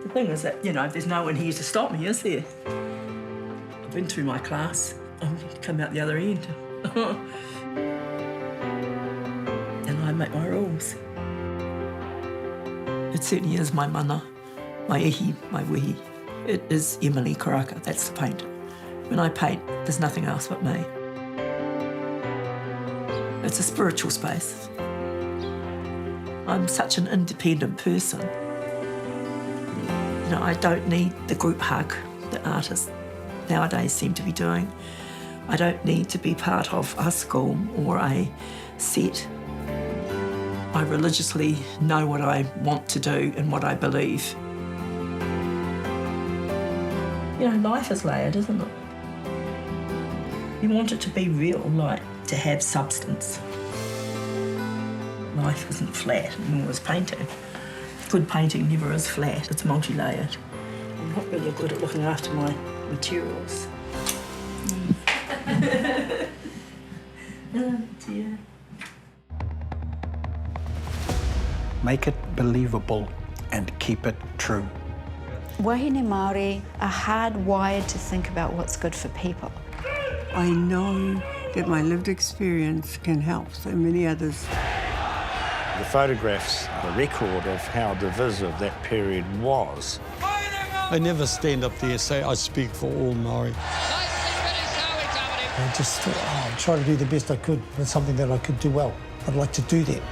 The thing is that, there's no one here to stop me, is there? I've been through my class. I've come out the other end. And I make my rules. It certainly is my mana, my ihi, my wehi. It is Emily Karaka, that's the painter. When I paint, there's nothing else but me. It's a spiritual space. I'm such an independent person. I don't need the group hug that artists nowadays seem to be doing. I don't need to be part of a school or a set. I religiously know what I want to do and what I believe. Life is layered, isn't it? You want it to be real, like to have substance. Life isn't flat, nor is painting. Good painting never is flat, it's multi-layered. I'm not really good at looking after my materials. Oh dear. Make it believable and keep it true. Wahine Māori are hardwired to think about what's good for people. I know that my lived experience can help so many others. The photographs are a record of how divisive that period was. I never stand up there and say I speak for all Māori. I just try to do the best I could with something that I could do well. I'd like to do that.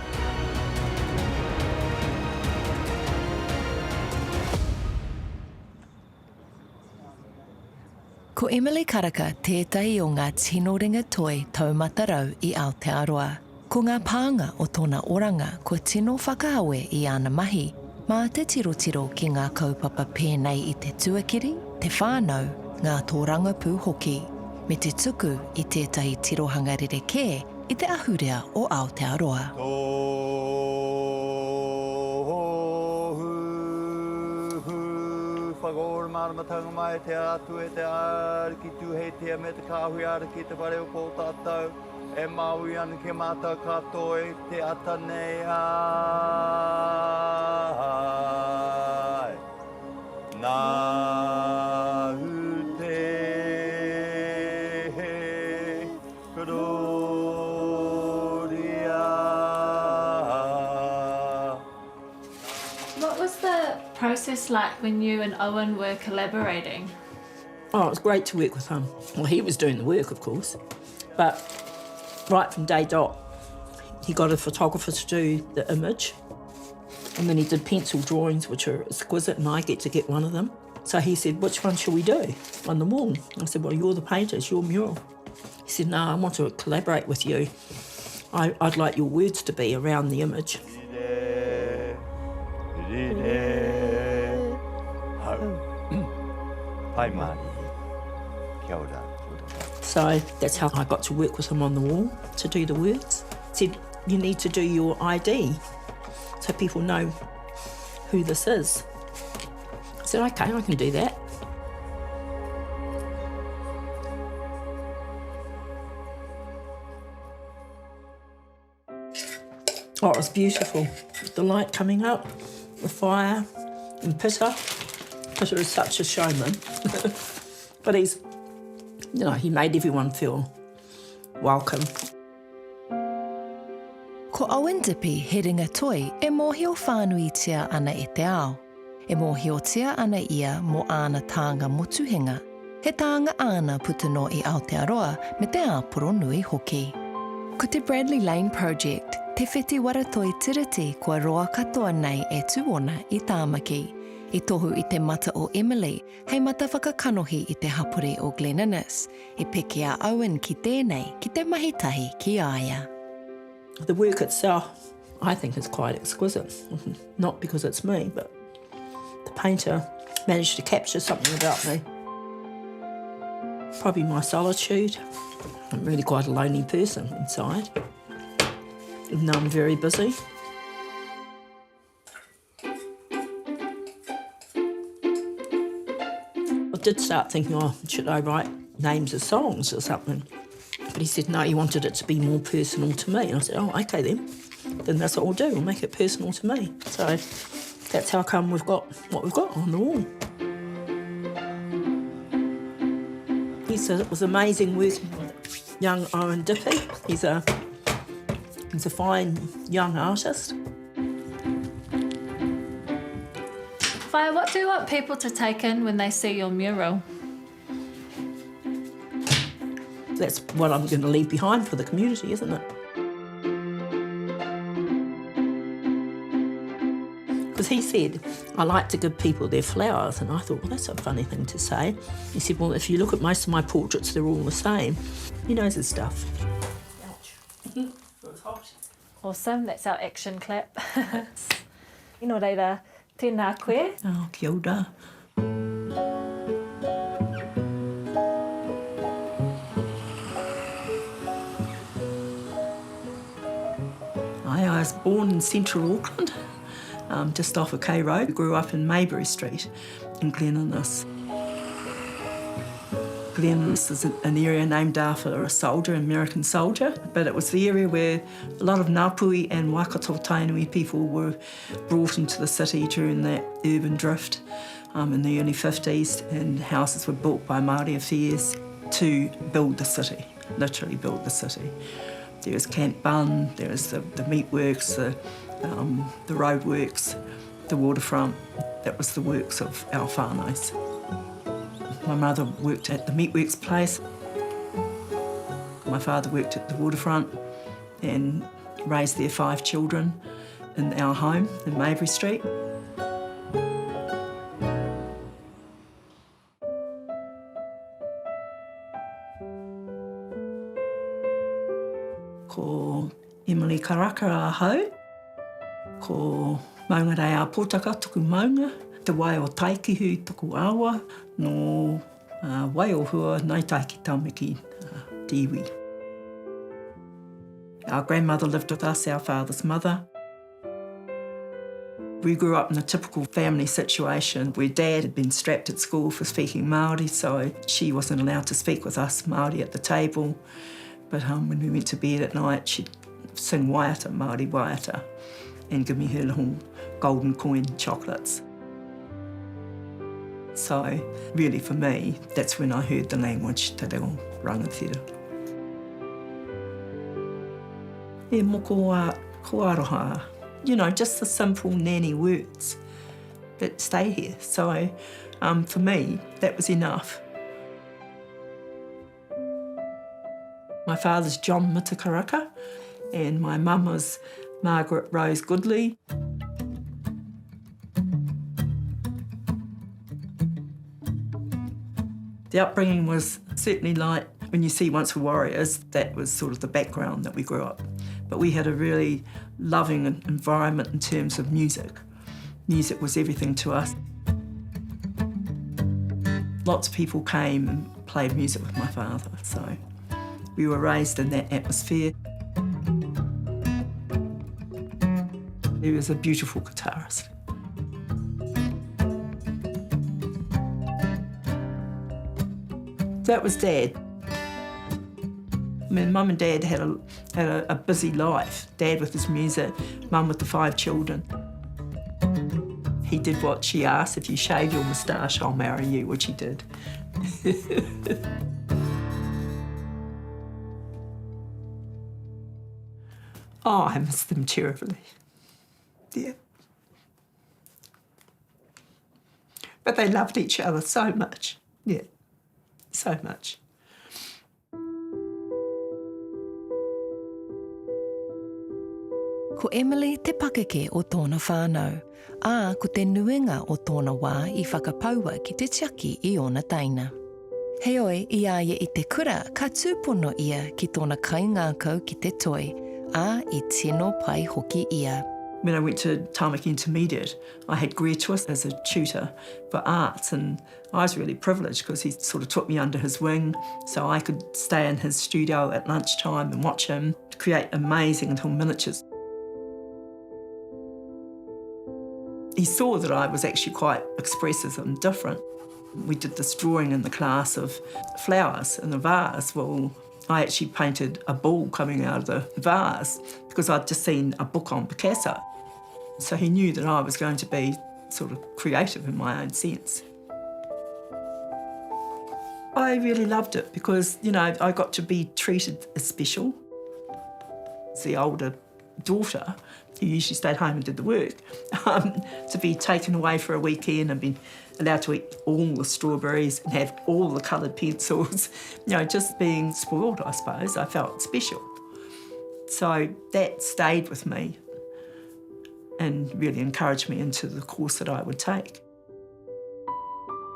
Ko Emily Karaka tētahi o ngā tino ringa toi taumatarau I Aotearoa. Ko ngā pānga o tōna oranga ko tino whakaawe I ana mahi, mā te tirotiro ki ngā kaupapa pēnei I te tuakiri, te whānau, ngā tōranga pū hoki, me te tuku I tētahi tirohanga rerekē I te ahurea o Aotearoa. Māramatanga mai te atu e te āri ki tūheitia me te kāhui ara ki te whare o kō tātou. E maui ana ke mātou katoe te ata nei ai. Nā hu te he kororia. What was the process like when you and Owen were collaborating? Oh, it was great to work with him. Well, he was doing the work, of course, but right from day dot, he got a photographer to do the image, and then he did pencil drawings, which are exquisite, and I get to get one of them. So he said, which one shall we do on the wall? I said, well, you're the painter, it's your mural. He said, no, I want to collaborate with you. I'd like your words to be around the image. Hi, Māori. Kia ora. So that's how I got to work with him on the wall, to do the words. He said, you need to do your ID so people know who this is. I said, OK, I can do that. Oh, it was beautiful. The light coming up, the fire, and Pitta. Pitta is such a showman. But he's, he made everyone feel welcome. Ko Owen Dippy he ringa toi e mōhio whānuitia ana e te ao. E mōhiotia ana ia mo ana tānga motuhenga. He tānga ana putuno I Aotearoa me te āporo nui hoki. Ko te Bradley Lane Project, te wheti waratoi tiriti kua roa katoa nei e tuona I tāmaki. I tohu I te mata o Emily, hei mata whakakanohi I te hapuri o Glen Innes. I peke a Owen ki tēnei, ki te mahitahi ki aia. The work itself, I think, is quite exquisite. Not because it's me, but the painter managed to capture something about me. Probably my solitude. I'm really quite a lonely person inside, even though I'm very busy. I did start thinking, should I write names of songs or something? But he said, no, he wanted it to be more personal to me. And I said, OK then that's what we'll do, we'll make it personal to me. So That's how come we've got what we've got on the wall. It was amazing working with young Owen Dippy. He's a fine young artist. Whai, what do you want people to take in when they see your mural? That's what I'm going to leave behind for the community, isn't it? Because he said, I like to give people their flowers, and I thought, well, that's a funny thing to say. He said, well, if you look at most of my portraits, they're all the same. He knows his stuff. Awesome, that's our action clap. Ino reira, tēnā koe. Oh, kia ora. I was born in central Auckland, just off of K Road. Grew up in Maybury Street in Gleninus. Gleninus is an area named after a soldier, an American soldier, but it was the area where a lot of Ngāpuhi and Waikato Tainui people were brought into the city during that urban drift in the early 50s, and houses were built by Māori affairs to build the city, literally build the city. There was Camp Bun, there was the meatworks, the roadworks, the waterfront. That was the works of our whānaus. My mother worked at the meatworks place. My father worked at the waterfront and raised their 5 children in our home in Maybury Street. Ko Emily Karaka a hau, ko maunga rei a pōtaka tuku maunga, te wai o taikihu tuku awa, no wai o hua nai taiki tamiki diwi. Our grandmother lived with us, our father's mother. We grew up in a typical family situation where Dad had been strapped at school for speaking Māori, so she wasn't allowed to speak with us Māori at the table. But when we went to bed at night, she'd sing waiata, Māori waiata, and give me her little golden coin chocolates. So really for me, that's when I heard the language, te reo rangatira. E moko ko aroha, you know, just the simple nanny words that stay here. So for me, that was enough. My father's John Karaka, and my mum was Margaret Rose Goodley. The upbringing was certainly like when you see Once Were Warriors, that was sort of the background that we grew up. But we had a really loving environment in terms of music. Music was everything to us. Lots of people came and played music with my father, so we were raised in that atmosphere. He was a beautiful guitarist. That was Dad. I mean, Mum and Dad had a busy life. Dad with his music, Mum with the 5 children. He did what she asked. If you shave your moustache, I'll marry you, which he did. Oh, I miss them terribly. Yeah. But they loved each other so much. Yeah, so much. Ko Emily te pakeke o tōna whānau, ā ko te nuenga o tōna wā I whakapaua ki te tiaki I ona taina. Heoi, I aia I te kura, ka tūpono ia ki tōna kaingākau ki te toi, ā I tino pai hoki ia. When I went to Tāmaki Intermediate, I had Greer Twist as a tutor for arts, and I was really privileged because he sort of took me under his wing, so I could stay in his studio at lunchtime and watch him create amazing little miniatures. He saw that I was actually quite expressive and different. We did this drawing in the class of flowers in a vase. Well, I actually painted a bull coming out of the vase because I'd just seen a book on Picasso. So he knew that I was going to be sort of creative in my own sense. I really loved it because, you know, I got to be treated as special. As the older daughter, who usually stayed home and did the work, to be taken away for a weekend and be allowed to eat all the strawberries and have all the coloured pencils, you know, just being spoiled, I suppose. I felt special. So that stayed with me and really encouraged me into the course that I would take.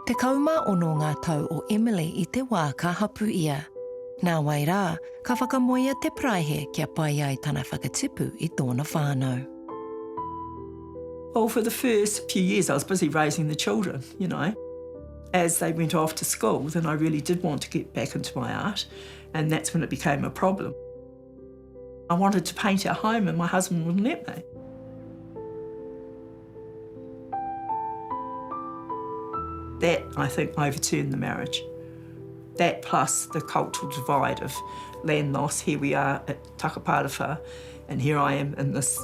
Te kaumā ono ngā tau o Emily I te wā ka hapu ia. Nā wai rā, ka whakamoia te praihe kia pai ai tana whakatipu I tōna whānau. Well, for the first few years I was busy raising the children, you know. As they went off to school, then I really did want to get back into my art, and that's when it became a problem. I wanted to paint our home and my husband wouldn't let me. That, I think, overturned the marriage. That plus the cultural divide of land loss. Here we are at Takapārawha, and here I am in this,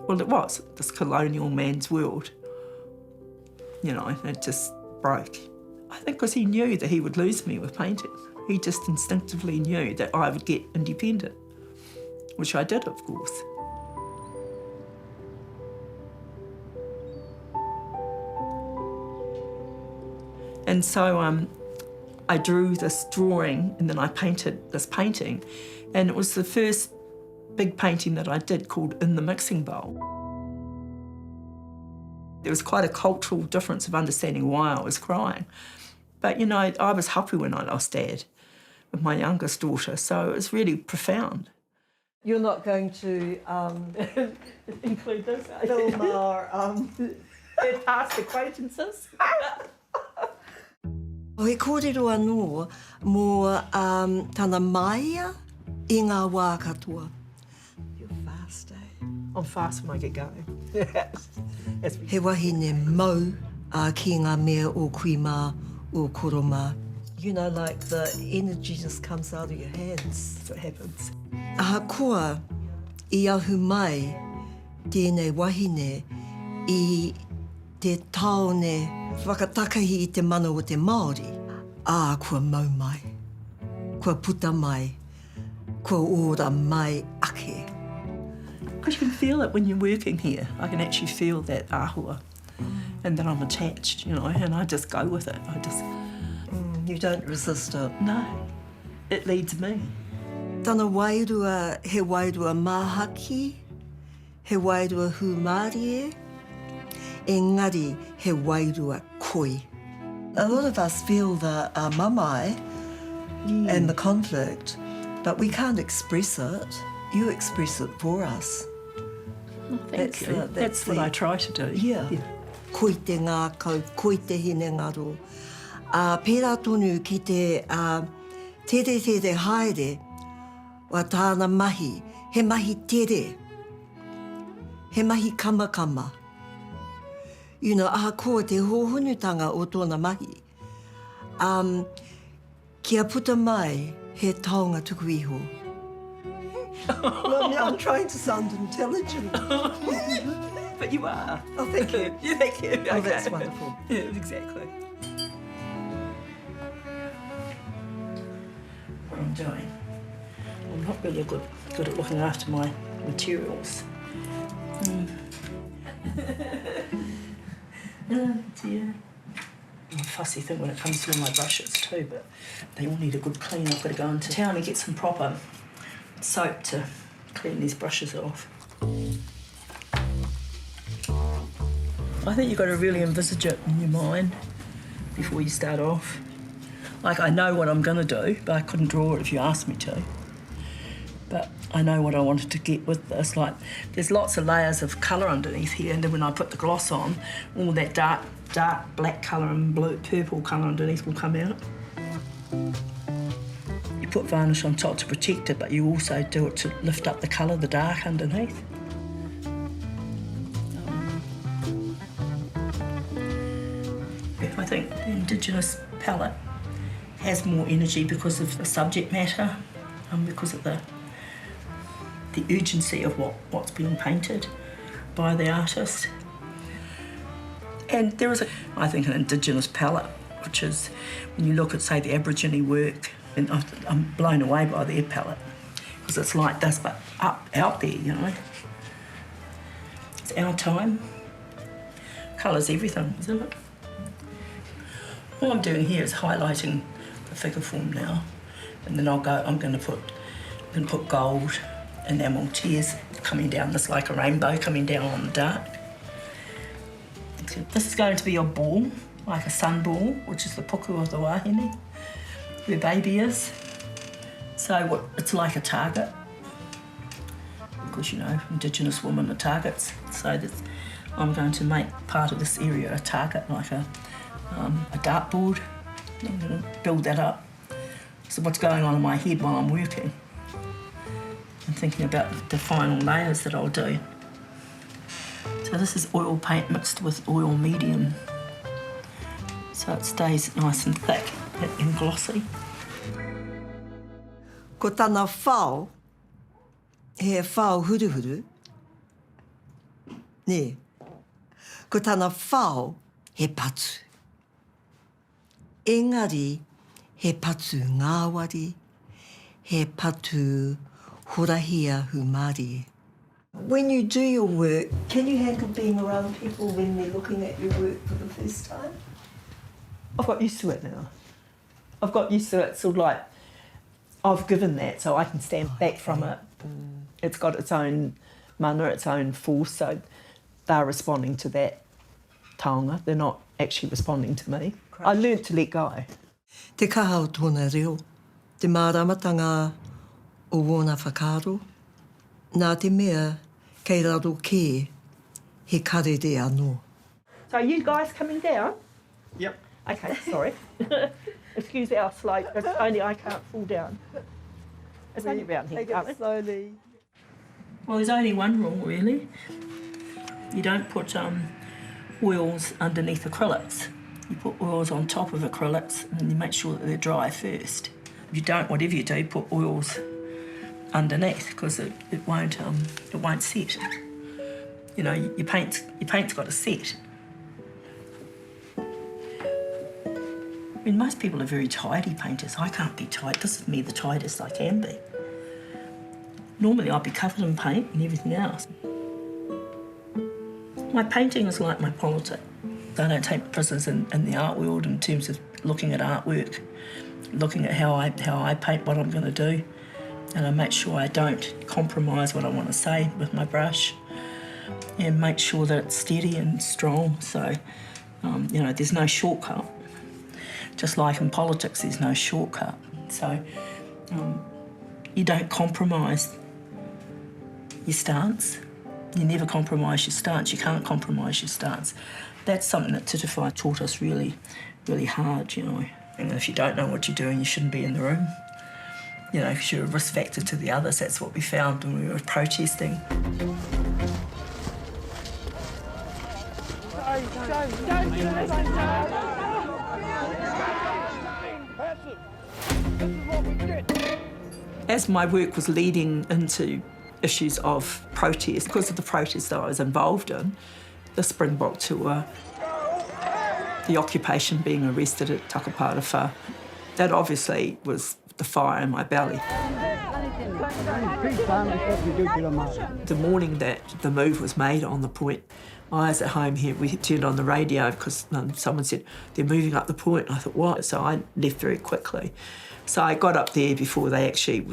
well, it was, this colonial man's world. You know, it just broke. I think because he knew that he would lose me with painting. He just instinctively knew that I would get independent, which I did, of course. And so I drew this drawing and then I painted this painting, and it was the first big painting that I did called In the Mixing Bowl. There was quite a cultural difference of understanding why I was crying. But, you know, I was hapu when I lost Dad with my youngest daughter, so it was really profound. You're not going to Include this? film our... They're past acquaintances. O he kōrero anō mō tana maia I ngā wā katoa. You're fast, eh? I'm fast when I get going. Yes. He wahine mau ki ngā mea o kuima o koroma. You know, like the energy just comes out of your hands. That's what happens. Aha koa I ahu mai tēnei wahine I te taone whakatakahi I te mana o te Māori. Kua mau mai, kua puta mai, kua ora mai ake. Because you can feel it when you're working here. I can actually feel that āhua and that I'm attached, you know, and I just go with it. I just... You don't resist it. No, it leads me. Tana wairua, he wairua māhaki, he wairua hūmārie, engari he wairua koi. A lot of us feel the mamai and the conflict, but we can't express it. You express it for us. Well, thank you. That's what I try to do. Yeah. Koi te ngā kau, koi te hine ngaro. Pērā tonu ki te tere haere, wa tāna mahi, he mahi tere, he mahi kamakama. You know, aha koa te hōhunutanga o tōna mahi. Kia puta mai he taonga tuku iho. Well, I'm trying to sound intelligent. But you are. Oh, thank you. Yeah, thank you. Oh, that's wonderful. Yeah, exactly. What I'm doing, I'm not really good at looking after my materials. Dear. I'm a fussy thing when it comes to my brushes too, but they all need a good clean. I've got to go into town and get some proper soap to clean these brushes off. I think you've got to really envisage it in your mind before you start off. Like, I know what I'm going to do, but I couldn't draw it if you asked me to. But I know what I wanted to get with this. Like, there's lots of layers of colour underneath here, and then when I put the gloss on, all that dark black colour and blue, purple colour underneath will come out. You put varnish on top to protect it, but you also do it to lift up the colour, the dark underneath. I think the Indigenous palette has more energy because of the subject matter, because of the urgency of what's being painted. by the artist. And there is, I think, an Indigenous palette, which is, when you look at, say, the Aborigine work, and I'm blown away by their palette, because it's like this, but out there, you know. It's our time. Colours everything, isn't it? What I'm doing here is highlighting the figure form now, and then I'm going to put gold enamel tears coming down, this like a rainbow coming down on the dark. This is going to be a ball, like a sun ball, which is the puku of the wahine, where baby is. So it's like a target, because, you know, Indigenous women are targets. So I'm going to make part of this area a target, like a dartboard. I'm going to build that up. So what's going on in my head while I'm working? I'm thinking about the final layers that I'll do. So this is oil paint mixed with oil medium. So it stays nice and thick and glossy. Ko tana whao, he whao huruhuru. Ne. Ko tana whao, he patu. Engari, he patu ngāwari, he patu horahia humari. When you do your work, can you handle being around people when they're looking at your work for the first time? I've got used to it now. I've got used to it, sort of like, I've given that, so I can stand back from it. It's got its own mana, its own force, so they're responding to that taonga. They're not actually responding to me. I learnt to let go. Te kaha o tōna reo, te māramatanga o wōna whakaro, nā te mea kei raro kē, he karere anō. So are you guys coming down? Yep. Okay, sorry. Excuse our slope, it's only I can't fall down. It's only around here, can't it? Slowly. Well, there's only one rule, really. You don't put oils underneath acrylics. You put oils on top of acrylics and you make sure that they're dry first. If you don't, whatever you do, put oils underneath, because it won't set. You know, your paint's got to set. I mean, most people are very tidy painters. I can't be tidy. This is me the tightest I can be. Normally I'd be covered in paint and everything else. My painting is like my politics. I don't take prisoners in the art world in terms of looking at artwork, looking at how I paint what I'm going to do, and I make sure I don't compromise what I want to say with my brush, and make sure that it's steady and strong. So, you know, there's no shortcut. Just like in politics, there's no shortcut. So you don't compromise your stance. You never compromise your stance. You can't compromise your stance. That's something that Titiwhai taught us really, really hard, you know. And if you don't know what you're doing, you shouldn't be in the room. You know, because you're a risk factor to the others. That's what we found when we were protesting. As my work was leading into issues of protest, because of the protests that I was involved in, the Springbok tour, the occupation, being arrested at Takapārewha, that obviously was the fire in my belly. The morning that the move was made on the point, I was at home here, we turned on the radio because someone said, they're moving up the point. I thought, what? So I left very quickly. So I got up there before they actually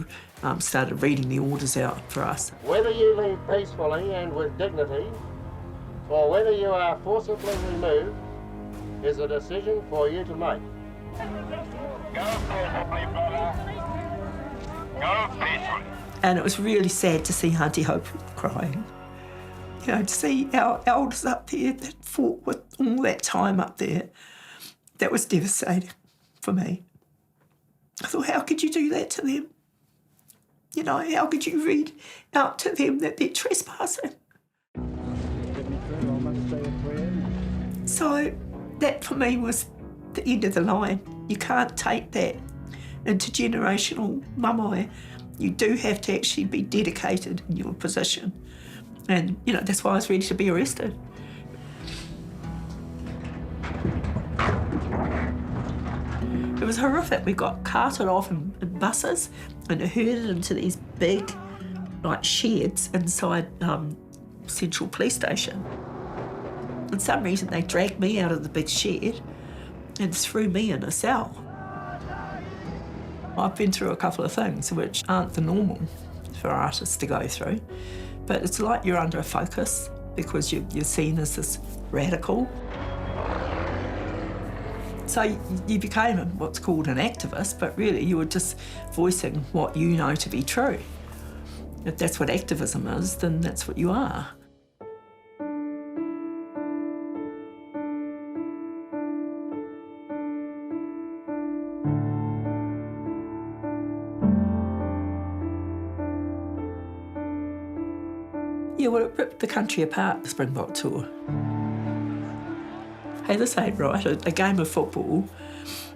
started reading the orders out for us. Whether you leave peacefully and with dignity, or whether you are forcibly removed, is a decision for you to make. And it was really sad to see Auntie Hope crying. You know, to see our elders up there that fought with all that time up there, that was devastating for me. I thought, how could you do that to them? You know, how could you read out to them that they're trespassing? So that for me was the end of the line. You can't take that intergenerational mamae. You do have to actually be dedicated in your position And, you know, that's why I was ready to be arrested. It was horrific. We got carted off in buses and herded into these big, like, sheds inside Central Police Station. For some reason, they dragged me out of the big shed and threw me in a cell. I've been through a couple of things which aren't the normal for artists to go through, but it's like you're under a focus because you're seen as this radical. So you became what's called an activist, but really you were just voicing what you know to be true. If that's what activism is, then that's what you are. Yeah, well, it ripped the country apart, the Springbok tour. Hey, this ain't right. A game of football,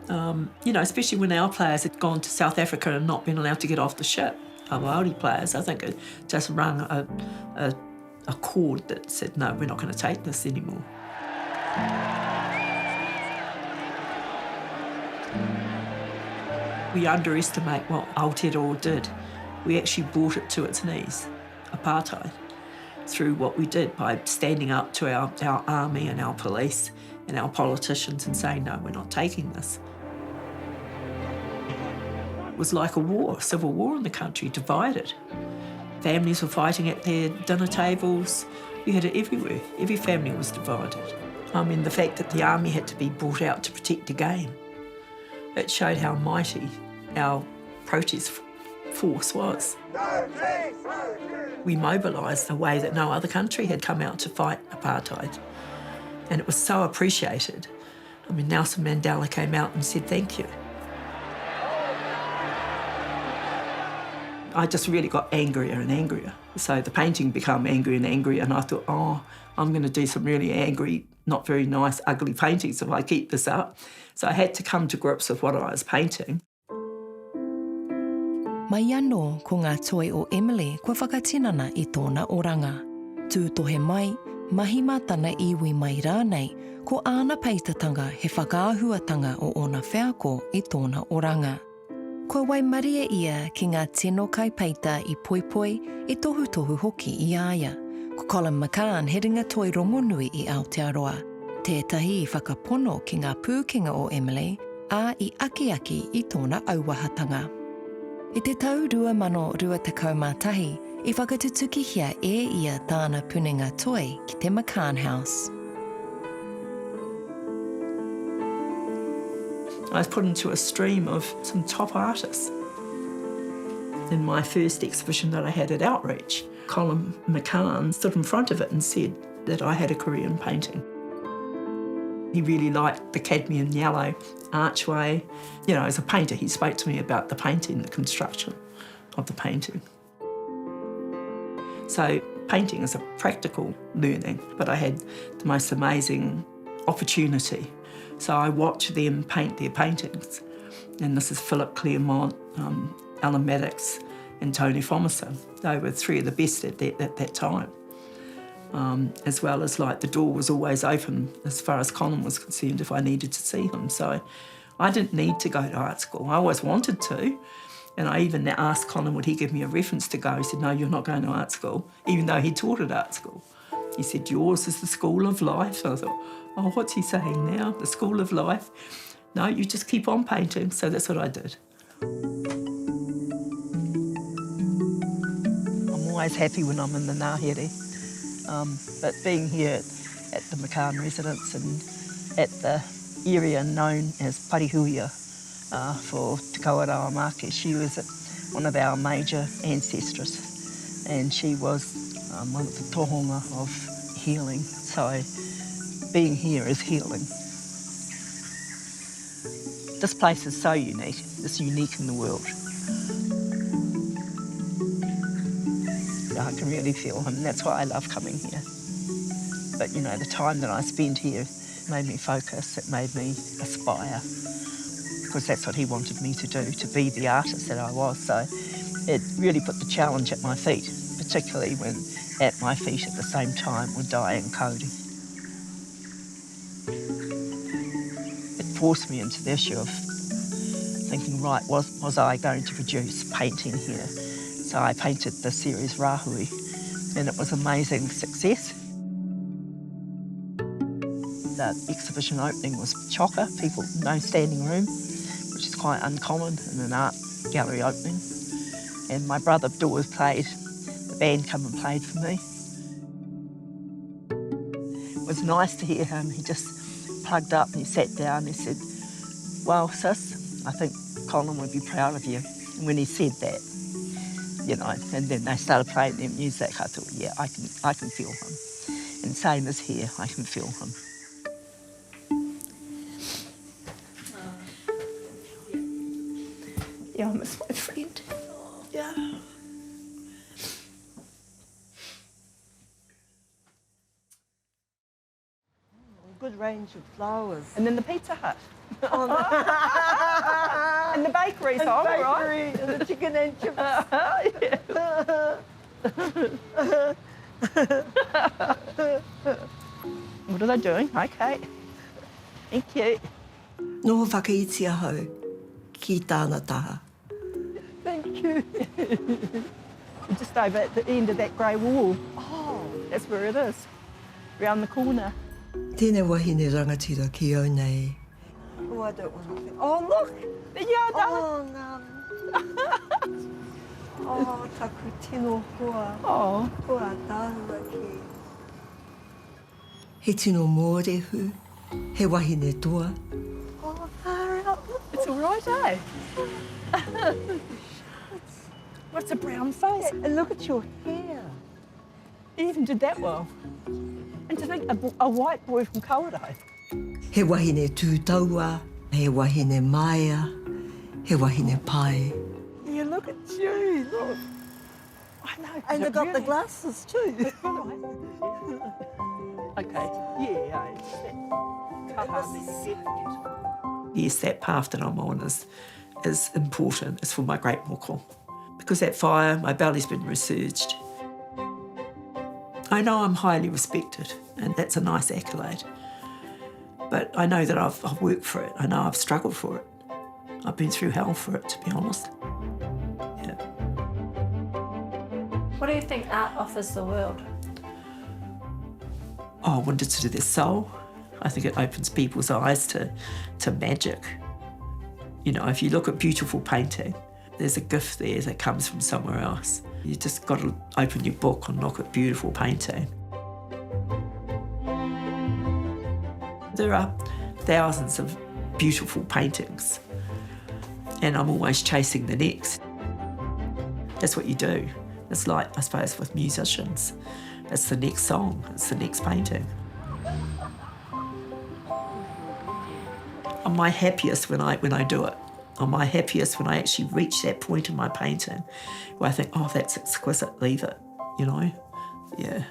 you know, especially when our players had gone to South Africa and not been allowed to get off the ship. Our Māori players, I think, it just rung a chord that said, no, we're not going to take this anymore. We underestimate what Aotearoa did. We actually brought it to its knees, apartheid, through what we did by standing up to our army and our police and our politicians and saying, no, we're not taking this. It was like a war, a civil war in the country, divided. Families were fighting at their dinner tables. You had it everywhere. Every family was divided. I mean, the fact that the army had to be brought out to protect the game, it showed how mighty our protest force was. We mobilised in a way that no other country had come out to fight apartheid. And it was so appreciated. I mean, Nelson Mandela came out and said thank you. I just really got angrier and angrier. So the painting became angrier and angrier, and I thought, oh, I'm going to do some really angry, not very nice, ugly paintings if I keep this up. So I had to come to grips with what I was painting. Mai anō ko ngā toi o Emily kua whakatinana I tōna oranga. Tūtohe mai, mahima tana iwi mai rānei, ko āna peitatanga he whakaahuatanga o ona wheako I tōna oranga. Ko waimaria ia ki ngā tino kai peita I poipoi, I tohu hoki I aia. Ko Colin McCann he ringa toi rongonui I Aotearoa. Tētahi I whakapono ki ngā pūkenga o Emily, a I aki I tōna auahatanga. I te tau 2021, I whakatutukihia ia tāna puninga toi ki te McCann House. I was put into a stream of some top artists. In my first exhibition that I had at Outreach, Colin McCann stood in front of it and said that I had a career in painting. He really liked the cadmium yellow archway. You know, as a painter, he spoke to me about the painting, the construction of the painting. So painting is a practical learning, but I had the most amazing opportunity. So I watched them paint their paintings. And this is Philip Claremont, Alan Maddox and Tony Thomason. They were three of the best at that time. As well as, like, the door was always open as far as Colin was concerned if I needed to see him. So I didn't need to go to art school. I always wanted to. And I even asked Colin, would he give me a reference to go? He said, no, you're not going to art school, even though he taught at art school. He said, yours is the school of life. And I thought, oh, what's he saying now? The school of life? No, you just keep on painting. So that's what I did. I'm always happy when I'm in the Ngāhere. But being here at the McCann residence and at the area known as Parihuia for Te Kawerau-Maki, she was one of our major ancestors, and she was one of the tohunga of healing. So being here is healing. This place is so unique. It's unique in the world. I can really feel him, and that's why I love coming here. But, you know, the time that I spend here made me focus, it made me aspire, because that's what he wanted me to do, to be the artist that I was. So it really put the challenge at my feet, particularly when at my feet at the same time were Di and Cody. It forced me into the issue of thinking, right, was I going to produce painting here? So I painted the series Rahui, and it was an amazing success. The exhibition opening was chocker, people, no standing room, which is quite uncommon in an art gallery opening. And my brother Dawes played, the band come and played for me. It was nice to hear him. He just plugged up and he sat down and he said, well, sis, I think Colin would be proud of you. And when he said that, you know, and then they started playing their music, I thought, yeah, I can feel him. And same as here, I can feel him. Yeah, I miss my friend. Yeah. Good range of flowers. And then the Pizza Hut. And the bakery's on, right? And the chicken and chips. What are they doing? Okay. Thank you. Noho whakaiti ahau ki tāna taha. Thank you. Just over at the end of that grey wall. Oh, that's where it is. Round the corner. Tēnei wahine rangatira ki au nei. Oh, I don't want to. Oh, look! The yard. Oh, oh, taku tino hoa. Oh. Hoa tāhua ki. He tino mōrehu, he wahine toa. Oh, far out. It's all right, eh? What's a brown face? And look at your hair. You even did that well. And to think, a white boy from Kawerau. He wahine tūtaua, he wahine maia, he wahine pai. Yeah, look at you, look. I know. And I got the glasses too. Okay, yeah. Yes, that path that I'm on is important. It's for my great moko. Because that fire, my belly's been resurged. I know I'm highly respected, and that's a nice accolade. But I know that I've worked for it. I know I've struggled for it. I've been through hell for it, to be honest. Yeah. What do you think art offers the world? Oh, I wanted to do their soul. I think it opens people's eyes to magic. You know, if you look at beautiful painting, there's a gift there that comes from somewhere else. You just got to open your book and look at beautiful painting. There are thousands of beautiful paintings, and I'm always chasing the next. That's what you do. It's like, I suppose, with musicians. It's the next song, it's the next painting. I'm my happiest when I do it. I'm my happiest when I actually reach that point in my painting where I think, oh, that's exquisite, leave it, you know? Yeah.